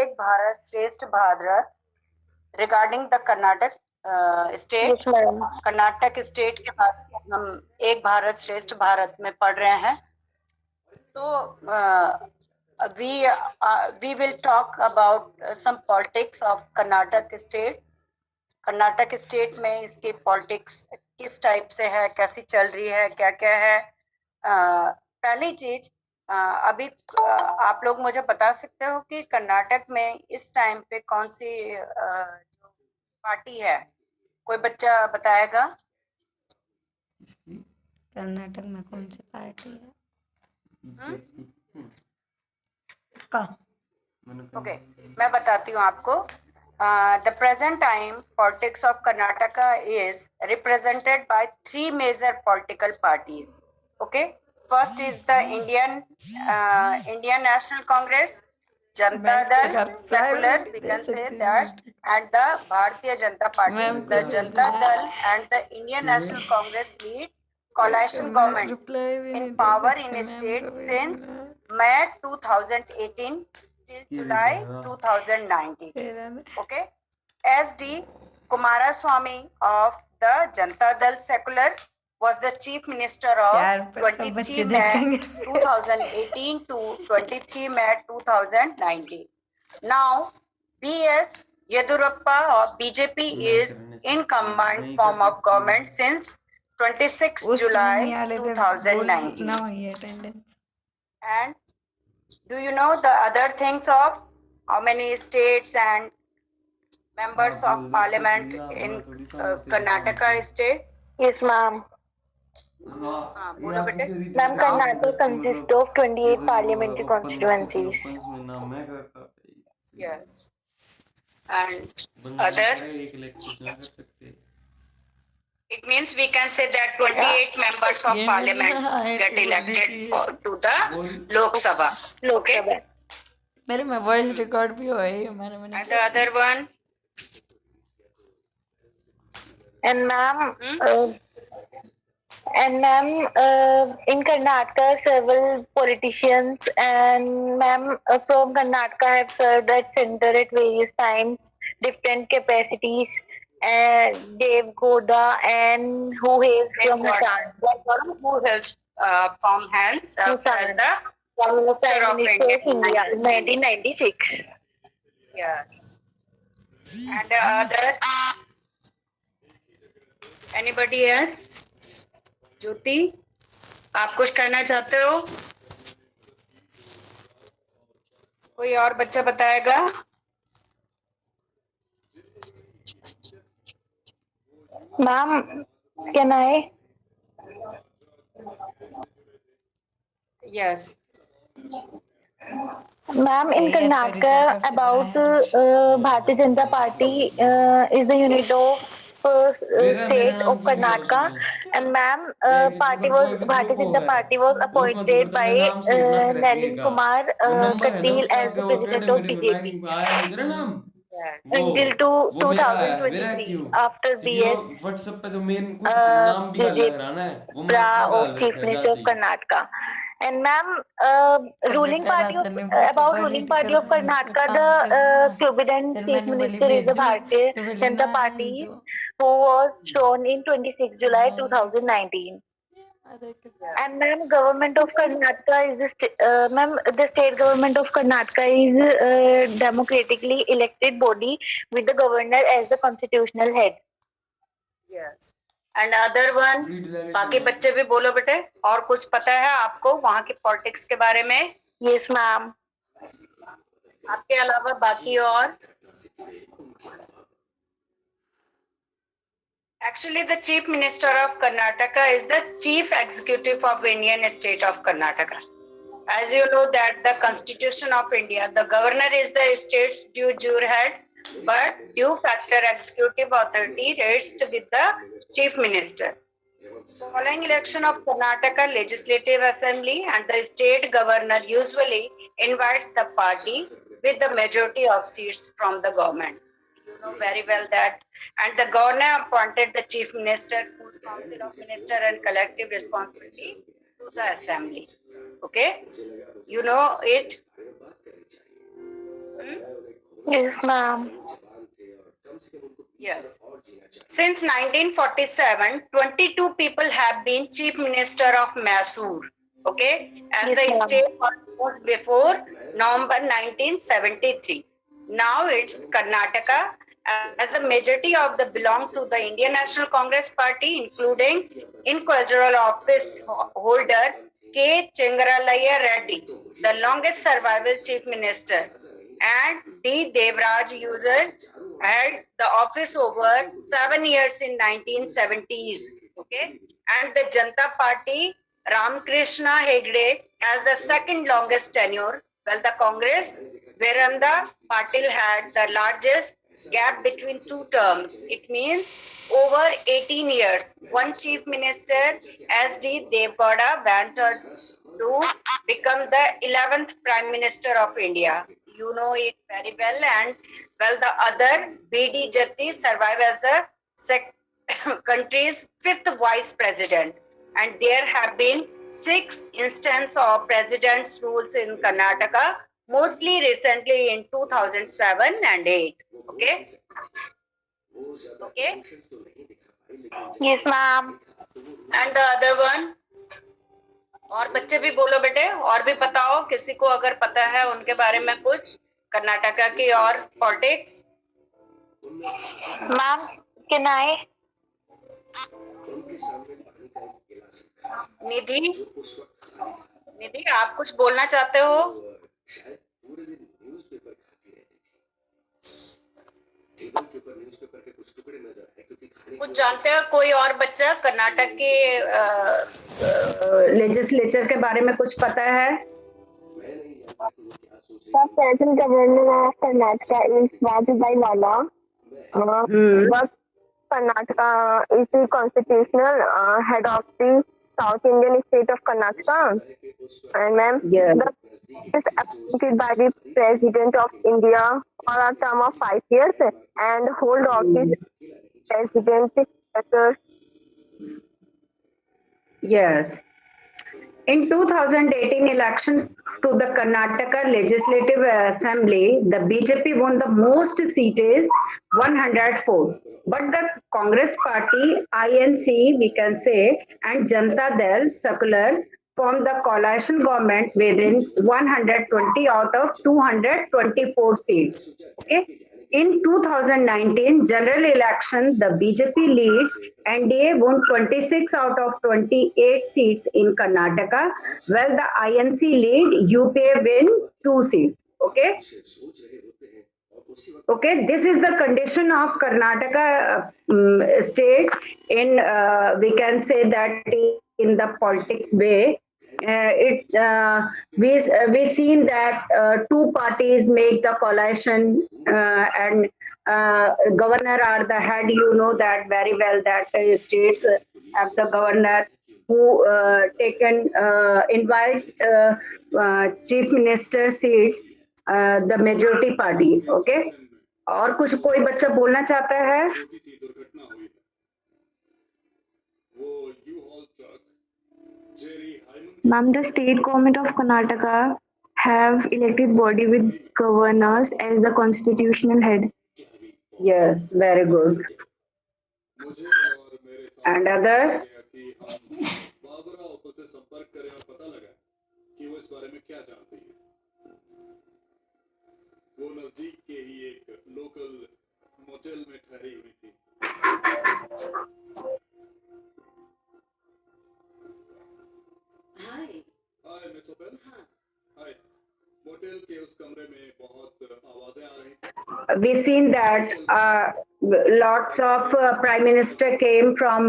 एक भारत श्रेष्ठ Bharat regarding the Karnataka state. Karnataka state के बारे में हम एक भारत श्रेष्ठ भारत में पढ़ रहे हैं। तो we will talk about some politics of Karnataka state। Karnataka state में इसकी पॉलिटिक्स किस टाइप से है, कैसी चल रही है, क्या क्या है। पहली चीज, अभी आप लोग मुझे बता सकते हो कि कर्नाटक में इस टाइम पे कौन सी जो पार्टी है, कोई बच्चा बताएगा? कर्नाटक में कौन सी पार्टी है? ओके, मैं बताती हूँ आपको। The present time politics of Karnataka is represented by three major political parties. Okay, first is the Indian National Congress, Janata Dal, secular, we can say that, and the Bharatiya Janata Party. The Janata Dal and the Indian National Congress lead coalition government in power in state since May 2018 till July 2019. Okay, SD Kumaraswamy of the Janata Dal Secular was the chief minister of 23 May 2018 to 23 May 2019. Now, B.S. Yedurappa of BJP is in command form of government since 26 July 2019. And do you know the other things of how many states and members of parliament in Karnataka state? Yes, ma'am. बोलो बेटे। Ma'am, Karnataka consists of 28 parliamentary constituencies. Yes. And other? It means we can say that 28 members of parliament get elected to the Lok Sabha. Okay. मेरे में voice record भी हो रही है मैंने And the other one? And ma'am, in Karnataka, several politicians and ma'am from Karnataka have served at center at various times, different capacities. And Dev Goda and who hails from Hassan. Who hails from hands as the Prime Minister of India. India, 1996. Yes. And the other? Anybody else? ज्योति, आप कुछ कहना चाहते हो? कोई और बच्चा बताएगा? Ma'am, can I? Yes. Ma'am, in Karnataka, about Bharatiya Janata Party is the unit of state of Karnataka, and ma'am, Bharatiya Janata Party was appointed by Nalin Kumar Katil as the president of BJP. Yes. Until 2023, after BS Vijay Bra of Chief Minister of Karnataka. And ma'am, ruling party of Karnataka, the Cubidan Chief Minister is the Bharatiya Janata Party, who was shown in 26 July 2019. And ma'am, government of Karnataka is the state government of Karnataka is a democratically elected body with the governor as the constitutional head. Yes. And other one, बाकी बच्चे भी बोलो बेटे, और कुछ पता है आपको वहाँ की पॉलिटिक्स के बारे में? Yes, ma'am. आपके अलावा बाकी और? Actually, the Chief Minister of Karnataka is the Chief Executive of Indian State of Karnataka. As you know that the Constitution of India, the Governor is the state's de jure head, but due factor executive authority rests with the Chief Minister. Following election of Karnataka Legislative Assembly and the state governor usually invites the party with the majority of seats from the government. You know very well that. And the governor appointed the chief minister, whose council of minister and collective responsibility to the assembly. Okay, you know it. Yes, ma'am. Yes. Since 1947, 22 people have been Chief Minister of Mysore. Okay, as Yes, the ma'am. state was before November 1973. Now it's Karnataka, as the majority of the belong to the Indian National Congress Party, including inaugural office holder K. Chengaralaya Reddy, the longest surviving chief minister, and D. Devraj user held the office over 7 years in 1970s. Okay, and the Janata Party Ramakrishna Hegde as the second longest tenure, while the Congress Viranda Patil had the largest gap between two terms. It means over 18 years. One chief minister, S.D. Devgowda, went on to become the 11th Prime Minister of India. You know it very well. And well, the other, B.D. Jatti, survived as the country's fifth vice president. And there have been 6 instances of president's rules in Karnataka, mostly recently in 2007 and 8. Okay? Okay? Yes, ma'am. And the other one, और बच्चे भी बोलो बेटे, और भी बताओ किसी को अगर पता है उनके बारे में कुछ कर्नाटका की और पॉलिटिक्स. Ma'am, can I? निधि, निधि आप कुछ बोलना चाहते हो? कुछ जानते हो कोई और बच्चा कर्नाटक के लेजिस्लेचर के बारे में कुछ पता है? The present governor of Karnataka is Vajubhai Wala. But Karnataka is the constitutional head of the South Indian state of Karnataka. And ma'am, Yeah. the is appointed by the President of India for a term of 5 years and hold office President. Yes. In 2018 election to the Karnataka Legislative Assembly, the BJP won the most seats, 104. But the Congress Party, INC, we can say, and Janata Dal, secular, formed the coalition government within 120 out of 224 seats. Okay. In 2019 general election, the BJP lead NDA won 26 out of 28 seats in Karnataka, while the INC lead UPA win 2 seats. Okay. Okay, this is the condition of Karnataka state in, we can say that in the politic way. We seen that 2 parties make the coalition and governor are the head. You know that very well that states have the governor who invite chief minister seats the majority party. Okay. और कुछ कोई बच्चा बोलना चाहता है? Ma'am, the state government of Karnataka have elected body with governors as the constitutional head. Yes, very good. And other? वो नजदीक के ही एक लोकल मोटेल में ठहरी हुई थी. Hi Miss Opel. Hi. Motel के उस कमरे में बहुत आवाजें आ रही थी. We seen that lots of prime minister came from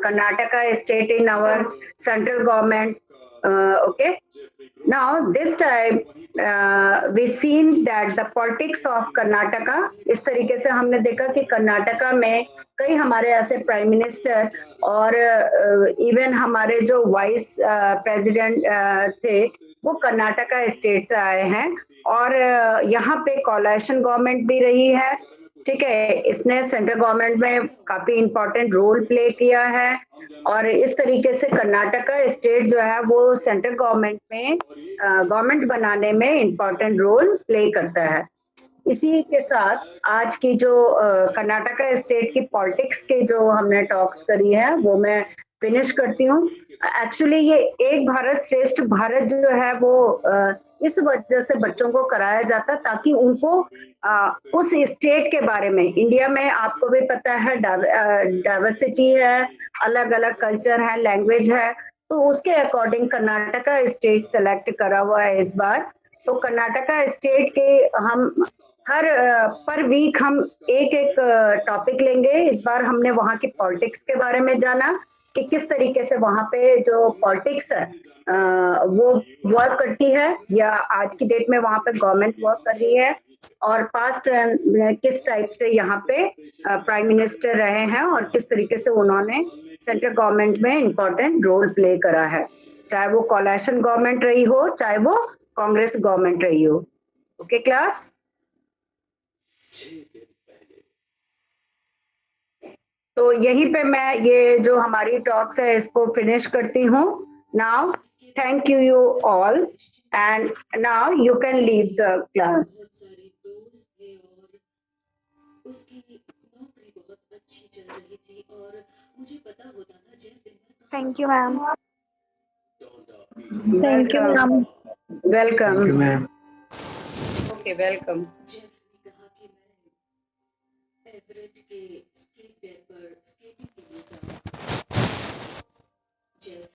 Karnataka state in our central government. Okay. Now this time we seen that the politics of Karnataka, इस तरीके से हमने देखा कि कर्नाटका में कई हमारे ऐसे प्राइम मिनिस्टर और इवन हमारे जो वाइस प्रेसिडेंट थे वो कर्नाटका स्टेट से आए हैं और यहाँ पे कोalition गवर्नमेंट भी रही है. ठीक है, इसने सेंट्रल गवर्नमेंट में काफी इम्पोर्टेंट रोल प्ले किया है और इस तरीके से कर्नाटका स्टेट जो है वो सेंट्रल गवर्नमेंट में गवर्नमेंट बनाने में इम्पोर्टेंट रोल प्ले करता है. इसी के साथ आज की जो कर्नाटका स्टेट की पॉलिटिक्स के जो हमने टॉक्स करी है वो मैं फिनिश करती हूँ। एक्चुअली ये एक भारत श्रेष्ठ भारत जो है वो इस वजह से बच्चों को कराया जाता ताकि उनको उस स्टेट के बारे में, इंडिया में आपको भी पता है डाइवर्सिटी है, अलग अलग कल्चर है, लैंग्वेज है, तो उसके अकॉर्डिंग कर्नाटका स्टेट सेलेक्ट करा हुआ है इस बार। तो कर्नाटका स्टेट के हम हर पर वीक हम एक एक टॉपिक लेंगे। इस बार हमने वहाँ की पॉलिटिक्स के बारे में जाना कि किस तरीके से वहाँ पे जो पॉलिटिक्स है वो वर्क करती है या आज की डेट में वहाँ पे गवर्नमेंट वर्क कर रही है, और पास्ट किस टाइप से यहाँ पे प्राइम मिनिस्टर रहे हैं और किस तरीके से उन्होंने सेंट्रल गवर्नमेंट में इम्पोर्टेंट रोल प्ले करा है, चाहे वो कोalition गवर्नमेंट रही हो चाहे वो कांग्रेस गवर्नमेंट रही हो। ओके क्लास, तो यहीं पे मैं ये जो हमारी टॉक्स है इसको फिनिश करती हूँ। Now thank you all and now you can leave the class. सारे दोस्त थे और उसकी नौकरी बहुत अच्छी चल रही थी और मुझे पता होता था जेफ दिन भर Thank you, ma'am. Thank you, ma'am. Welcome. Thank you, ma'am. Okay welcome. Jeff ने कहा कि मैं एवरेट के स्केट डे पर स्केटिंग के लिए जाऊं। जेफ